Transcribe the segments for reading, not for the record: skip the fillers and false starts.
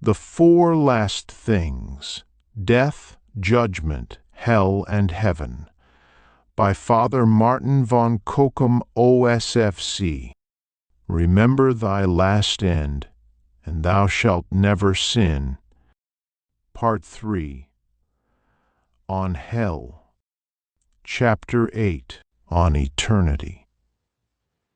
The Four Last Things: Death, Judgment, Hell, and Heaven, by Father Martin von Cochem, OSFC. Remember thy last end, and thou shalt never sin. Part 3. On Hell. Chapter 8. On Eternity.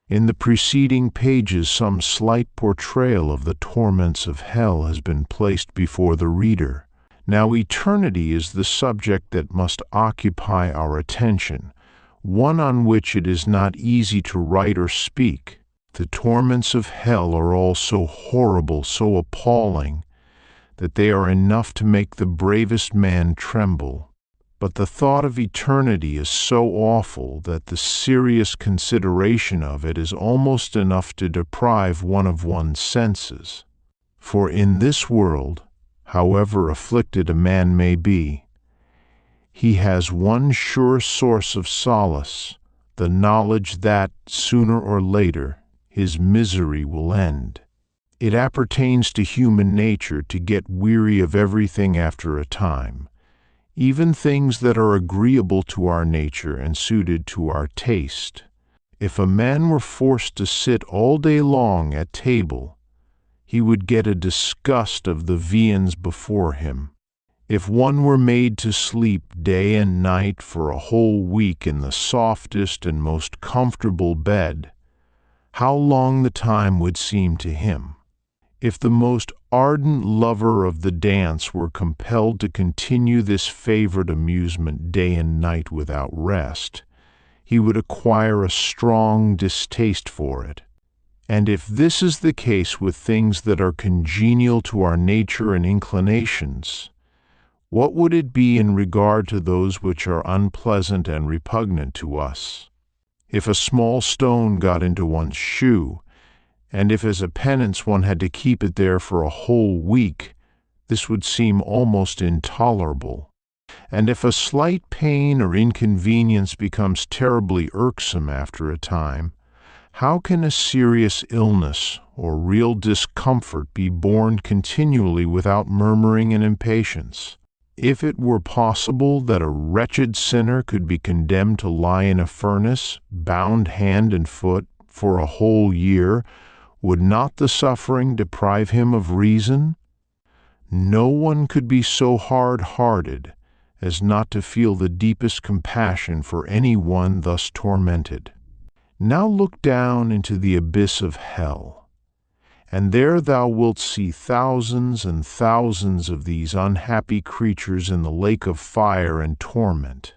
In the preceding pages, some slight portrayal of the torments of hell has been placed before the reader. Now eternity is the subject that must occupy our attention, one on which it is not easy to write or speak. The torments of hell are all so horrible, so appalling, that they are enough to make the bravest man tremble. But the thought of eternity is so awful that the serious consideration of it is almost enough to deprive one of one's senses. For in this world, however afflicted a man may be, he has one sure source of solace, the knowledge that, sooner or later, his misery will end. It appertains to human nature to get weary of everything after a time, even things that are agreeable to our nature and suited to our taste. If a man were forced to sit all day long at table, he would get a disgust of the viands before him. If one were made to sleep day and night for a whole week in the softest and most comfortable bed, how long the time would seem to him. If the most ardent lover of the dance were compelled to continue this favorite amusement day and night without rest, he would acquire a strong distaste for it. And if this is the case with things that are congenial to our nature and inclinations, what would it be in regard to those which are unpleasant and repugnant to us? If a small stone got into one's shoe, and if as a penance one had to keep it there for a whole week, this would seem almost intolerable. And if a slight pain or inconvenience becomes terribly irksome after a time, how can a serious illness or real discomfort be borne continually without murmuring and impatience? If it were possible that a wretched sinner could be condemned to lie in a furnace, bound hand and foot, for a whole year, would not the suffering deprive him of reason? No one could be so hard-hearted as not to feel the deepest compassion for any one thus tormented. Now look down into the abyss of hell, and there thou wilt see thousands and thousands of these unhappy creatures in the lake of fire and torment.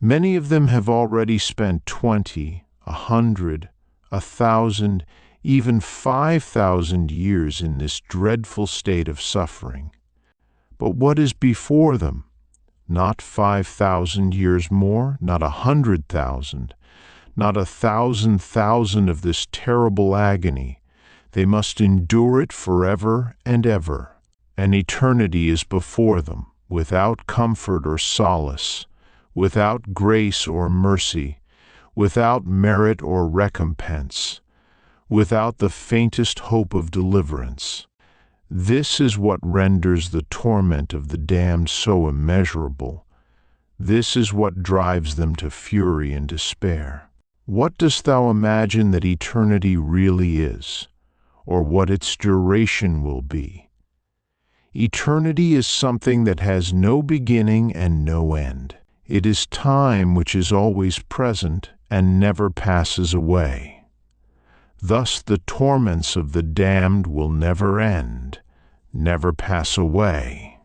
Many of them have already spent 20, 100, 1,000, even 5,000 years in this dreadful state of suffering. But what is before them? Not 5,000 years more, not 100,000, not 1,000,000 of this terrible agony. They must endure it forever and ever. An eternity is before them, without comfort or solace, without grace or mercy, without merit or recompense, without the faintest hope of deliverance. This is what renders the torment of the damned so immeasurable. This is what drives them to fury and despair. What dost thou imagine that eternity really is, or what its duration will be? Eternity is something that has no beginning and no end. It is time which is always present and never passes away. Thus the torments of the damned will never end, never pass away.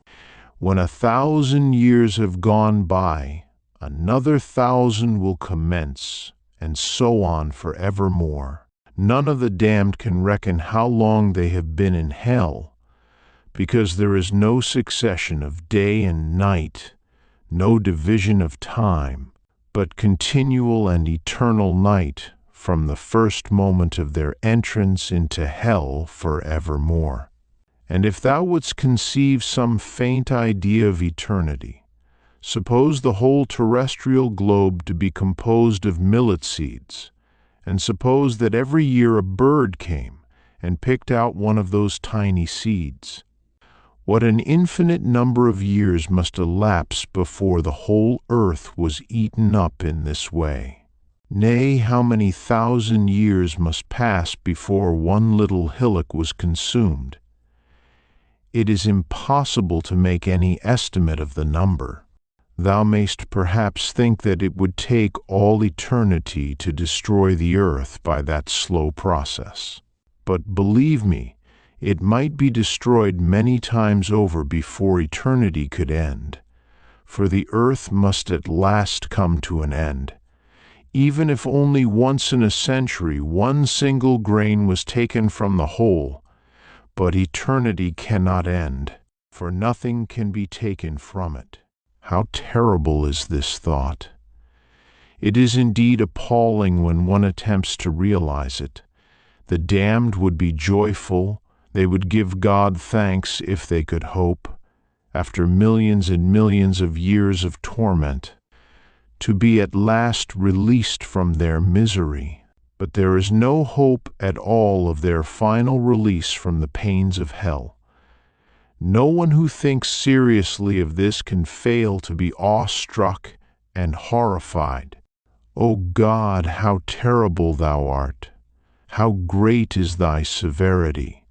When 1,000 years have gone by, another 1,000 will commence, and so on forevermore. None of the damned can reckon how long they have been in hell, because there is no succession of day and night, no division of time, but continual and eternal night, from the first moment of their entrance into hell forevermore. And if thou wouldst conceive some faint idea of eternity, suppose the whole terrestrial globe to be composed of millet seeds, and suppose that every year a bird came and picked out one of those tiny seeds. What an infinite number of years must elapse before the whole earth was eaten up in this way. Nay, how many thousand years must pass before one little hillock was consumed? It is impossible to make any estimate of the number. Thou mayst perhaps think that it would take all eternity to destroy the earth by that slow process. But believe me, it might be destroyed many times over before eternity could end, for the earth must at last come to an end. Even if only once in a century one single grain was taken from the whole, but eternity cannot end, for nothing can be taken from it. How terrible is this thought! It is indeed appalling when one attempts to realize it. The damned would be joyful, they would give God thanks if they could hope, after millions and millions of years of torment, to be at last released from their misery. But there is no hope at all of their final release from the pains of hell. No one who thinks seriously of this can fail to be awestruck and horrified. O God, how terrible thou art! How great is thy severity!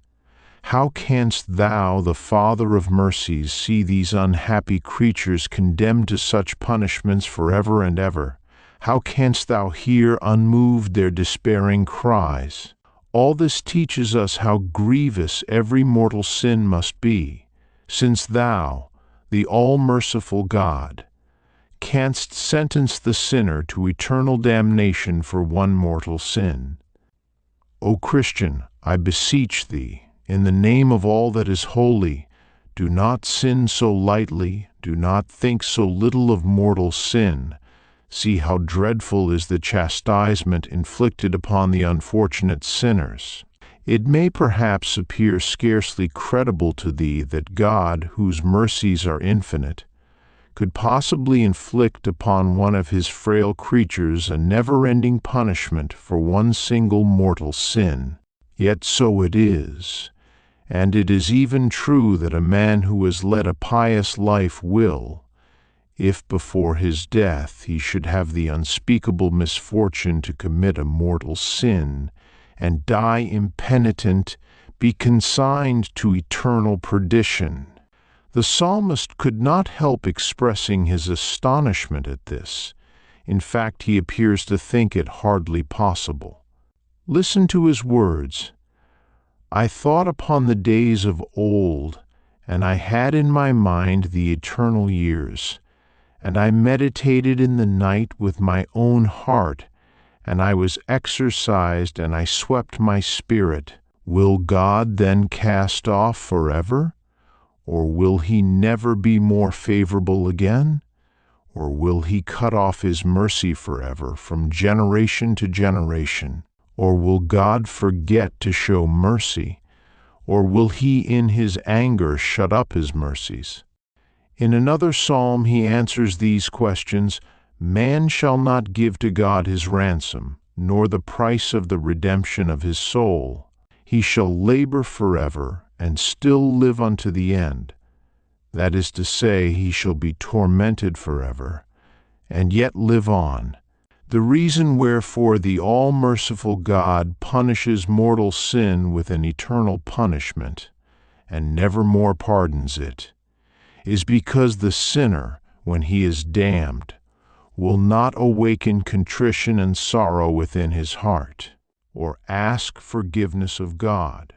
How canst thou, the Father of mercies, see these unhappy creatures condemned to such punishments forever and ever? How canst thou hear unmoved their despairing cries? All this teaches us how grievous every mortal sin must be, since thou, the all-merciful God, canst sentence the sinner to eternal damnation for one mortal sin. O Christian, I beseech thee, in the name of all that is holy, do not sin so lightly, do not think so little of mortal sin. See how dreadful is the chastisement inflicted upon the unfortunate sinners. It may perhaps appear scarcely credible to thee that God, whose mercies are infinite, could possibly inflict upon one of his frail creatures a never-ending punishment for one single mortal sin. Yet so it is, and it is even true that a man who has led a pious life will, if before his death he should have the unspeakable misfortune to commit a mortal sin and die impenitent, be consigned to eternal perdition. The psalmist could not help expressing his astonishment at this. In fact, he appears to think it hardly possible. Listen to his words. I thought upon the days of old, and I had in my mind the eternal years. And I meditated in the night with my own heart, and I was exercised, and I swept my spirit. Will God then cast off forever? Or will he never be more favorable again? Or will he cut off his mercy forever, from generation to generation? Or will God forget to show mercy? Or will he in his anger shut up his mercies? In another psalm he answers these questions, Man shall not give to God his ransom, nor the price of the redemption of his soul. He shall labor forever, and still live unto the end. That is to say, he shall be tormented forever, and yet live on. The reason wherefore the all-merciful God punishes mortal sin with an eternal punishment, and never more pardons it, is because the sinner, when he is damned, will not awaken contrition and sorrow within his heart, or ask forgiveness of God.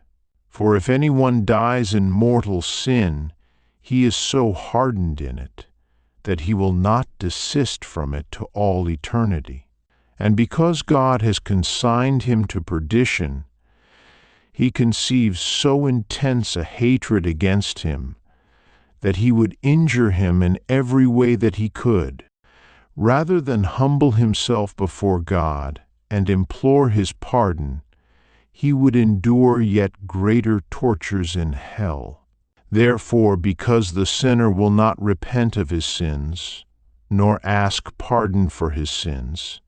For if anyone dies in mortal sin, he is so hardened in it that he will not desist from it to all eternity. And because God has consigned him to perdition, he conceives so intense a hatred against him that he would injure him in every way that he could. Rather than humble himself before God and implore his pardon, he would endure yet greater tortures in hell. Therefore, because the sinner will not repent of his sins, nor ask pardon for his sins,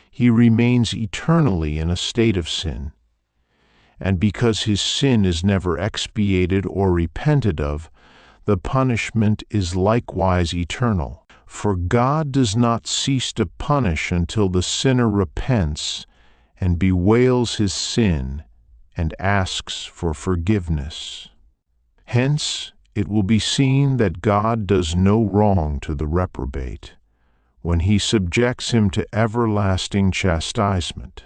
he remains eternally in a state of sin. and because his sin is never expiated or repented of, the punishment is likewise eternal. For God does not cease to punish until the sinner repents and bewails his sin and asks for forgiveness. Hence, it will be seen that God does no wrong to the reprobate when he subjects him to everlasting chastisement.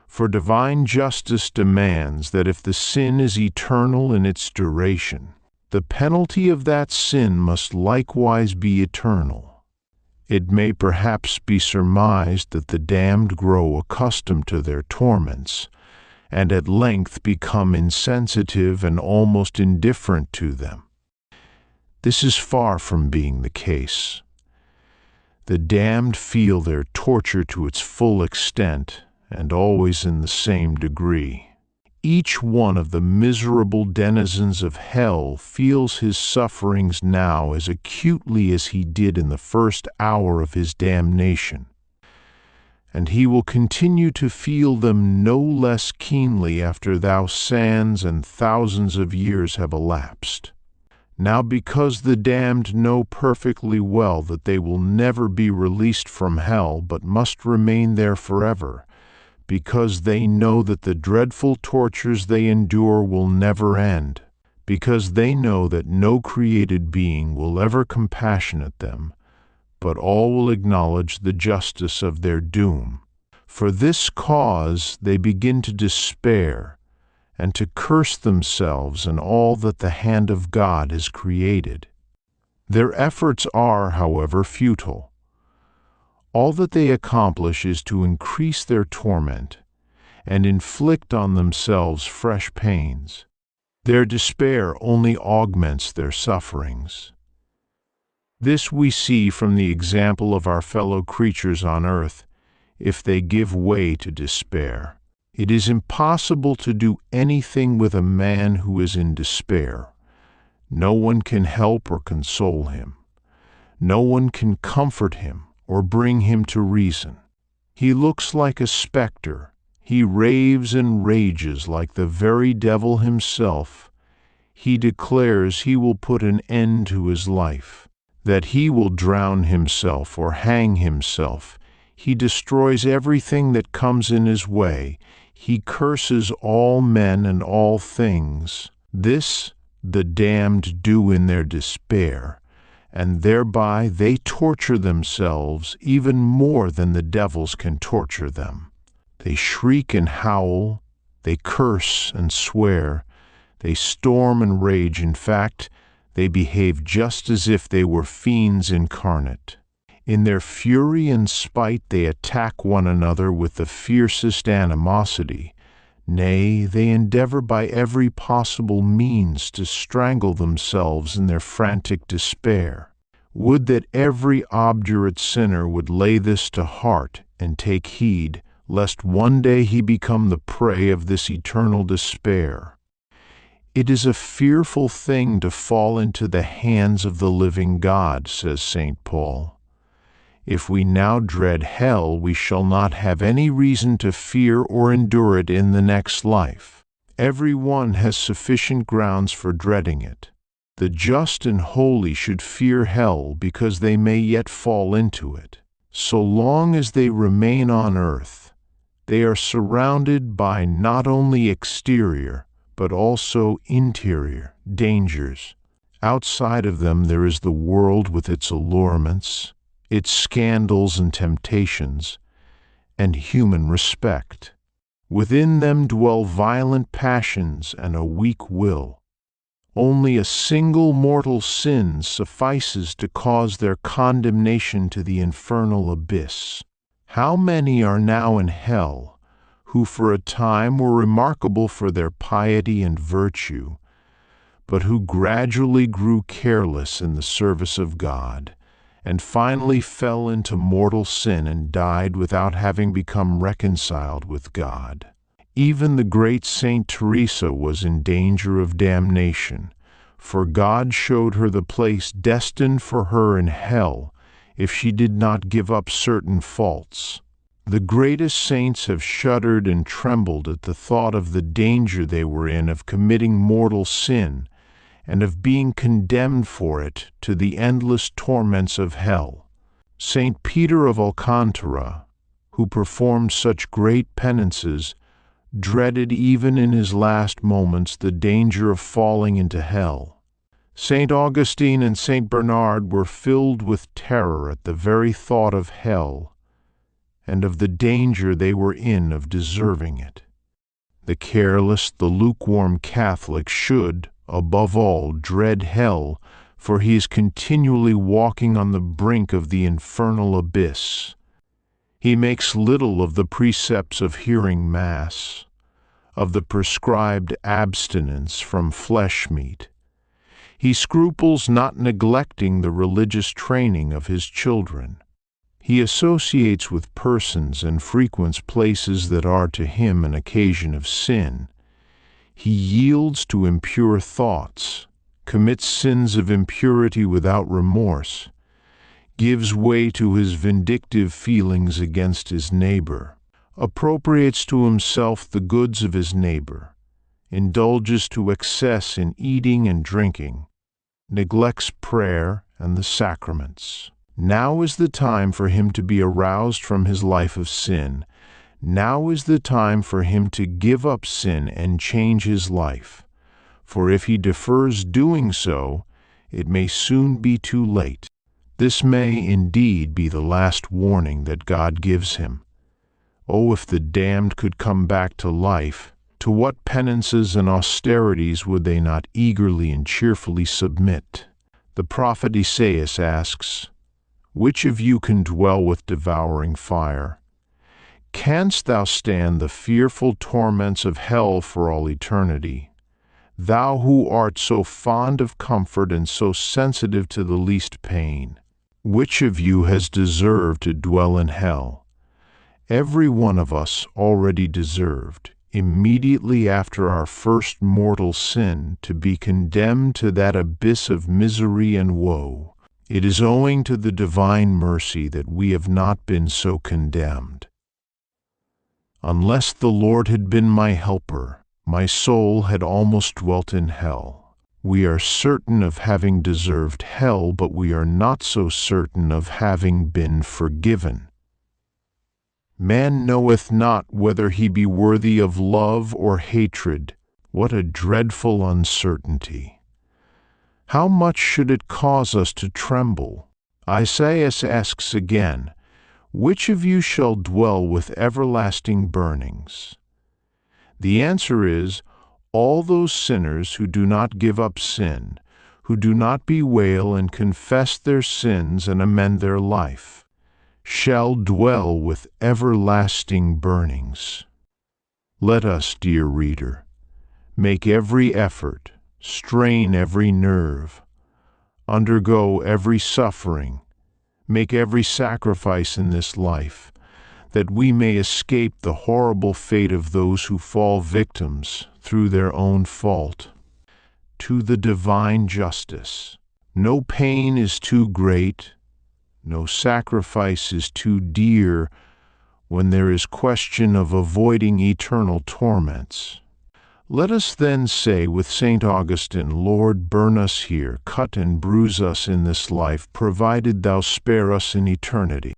For divine justice demands that if the sin is eternal in its duration, the penalty of that sin must likewise be eternal. It may perhaps be surmised that the damned grow accustomed to their torments, and at length become insensitive and almost indifferent to them. This is far from being the case. The damned feel their torture to its full extent, and always in the same degree. Each one of the miserable denizens of hell feels his sufferings now as acutely as he did in the first hour of his damnation, and he will continue to feel them no less keenly after thousands and thousands of years have elapsed. Now, because the damned know perfectly well that they will never be released from hell but must remain there forever, because they know that the dreadful tortures they endure will never end, because they know that no created being will ever compassionate them, but all will acknowledge the justice of their doom. For this cause they begin to despair, and to curse themselves and all that the hand of God has created. Their efforts are, however, futile. All that they accomplish is to increase their torment and inflict on themselves fresh pains. Their despair only augments their sufferings. This we see from the example of our fellow creatures on earth. If they give way to despair, it is impossible to do anything with a man who is in despair. No one can help or console him. No one can comfort him or bring him to reason. He looks like a specter. He raves and rages like the very devil himself. He declares he will put an end to his life, that he will drown himself or hang himself. He destroys everything that comes in his way. He curses all men and all things. This the damned do in their despair, and thereby they torture themselves even more than the devils can torture them. They shriek and howl, they curse and swear, they storm and rage. In fact, they behave just as if they were fiends incarnate. In their fury and spite they attack one another with the fiercest animosity. Nay, they endeavor by every possible means to strangle themselves in their frantic despair. Would that every obdurate sinner would lay this to heart and take heed, lest one day he become the prey of this eternal despair. It is a fearful thing to fall into the hands of the living God, says St. Paul. If we now dread hell, we shall not have any reason to fear or endure it in the next life. Every one has sufficient grounds for dreading it. The just and holy should fear hell because they may yet fall into it. So long as they remain on earth, they are surrounded by not only exterior, but also interior dangers. Outside of them there is the world with its allurements, its scandals and temptations, and human respect. Within them dwell violent passions and a weak will. Only a single mortal sin suffices to cause their condemnation to the infernal abyss. How many are now in hell, who for a time were remarkable for their piety and virtue, but who gradually grew careless in the service of God, and finally fell into mortal sin and died without having become reconciled with God. Even the great Saint Teresa was in danger of damnation, for God showed her the place destined for her in hell if she did not give up certain faults. The greatest saints have shuddered and trembled at the thought of the danger they were in of committing mortal sin and of being condemned for it to the endless torments of hell. Saint Peter of Alcantara, who performed such great penances, dreaded even in his last moments the danger of falling into hell. Saint Augustine and Saint Bernard were filled with terror at the very thought of hell and of the danger they were in of deserving it. The careless, the lukewarm Catholic should, above all, dread hell, for he is continually walking on the brink of the infernal abyss. He makes little of the precepts of hearing Mass, of the prescribed abstinence from flesh meat. He scruples not neglecting the religious training of his children. He associates with persons and frequents places that are to him an occasion of sin. He yields to impure thoughts, commits sins of impurity without remorse, gives way to his vindictive feelings against his neighbor, appropriates to himself the goods of his neighbor, indulges to excess in eating and drinking, neglects prayer and the sacraments. Now is the time for him to be aroused from his life of sin. Now is the time for him to give up sin and change his life. For if he defers doing so, it may soon be too late. This may indeed be the last warning that God gives him. Oh, if the damned could come back to life, to what penances and austerities would they not eagerly and cheerfully submit? The prophet Esaias asks, "Which of you can dwell with devouring fire? Canst thou stand the fearful torments of hell for all eternity? Thou who art so fond of comfort and so sensitive to the least pain, which of you has deserved to dwell in hell?" Every one of us already deserved, immediately after our first mortal sin, to be condemned to that abyss of misery and woe. It is owing to the divine mercy that we have not been so condemned. Unless the Lord had been my helper, my soul had almost dwelt in hell. We are certain of having deserved hell, but we are not so certain of having been forgiven. Man knoweth not whether he be worthy of love or hatred. What a dreadful uncertainty! How much should it cause us to tremble? Esaias asks again, "Which of you shall dwell with everlasting burnings?" The answer is, all those sinners who do not give up sin, who do not bewail and confess their sins and amend their life, shall dwell with everlasting burnings. Let us, dear reader, make every effort, strain every nerve, undergo every suffering, make every sacrifice in this life, that we may escape the horrible fate of those who fall victims through their own fault to the divine justice. No pain is too great, no sacrifice is too dear when there is question of avoiding eternal torments. Let us then say with St. Augustine, "Lord, burn us here, cut and bruise us in this life, provided thou spare us in eternity."